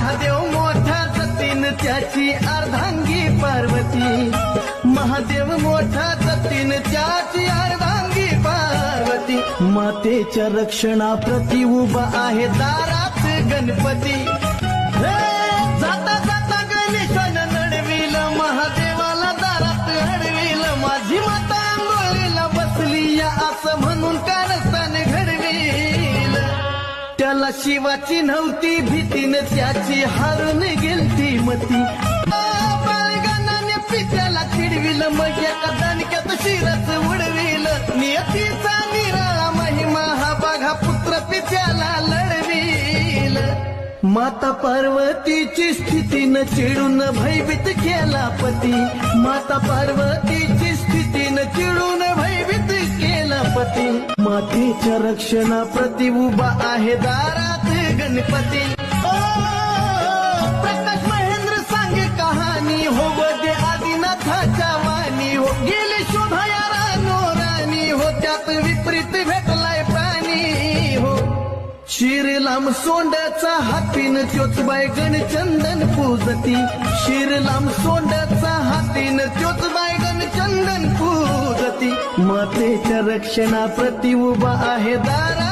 महादेव मोठा जतीन त्याची अर्धांगी पार्वती, महादेव मोठा जतीन त्याची अर्धांगी पार्वती, मातेच्या रक्षणाप्रती उभा आहे दारात गणपती, जाता जाता गणेशानं नडविल महादेवाला दारात अडविल, माझी माता आंघोळीला बसली या असं म्हणून कारस्थान घडविल, त्याला शिवाची नव्हती भीतीनं त्याची हारून गेलती मती, बाळगानाने पित्याला चिडविल मग एका दणक्यात शिरच उडविल, नियतीचा निराळा महिमा हा बघा पुत्र पित्याला लढविल, माता पार्वतीची स्थितीनं चिडून भयभीत केला पती, माता पार्वतीची स्थितीनं चिडून भयभीत केला पती, मातेच्या रक्षणाप्रती उभा आहे दारात गणपती, प्रकाश महेंद्र सांगे कहाणी हो दे आदिनाथाच्या वाणी हो, गेले शोधाया रानो राणी हो, त्यात विपरीत भेटलाय प्राणी हो, श्रीराम सोंडाचा हातीन त्योच बायगण चंदन पूजती, श्रीराम सोंडाचा हातीन त्योच बायगण चंदन पूजती, मातेच्या रक्षणाप्रती उभा आहे दारा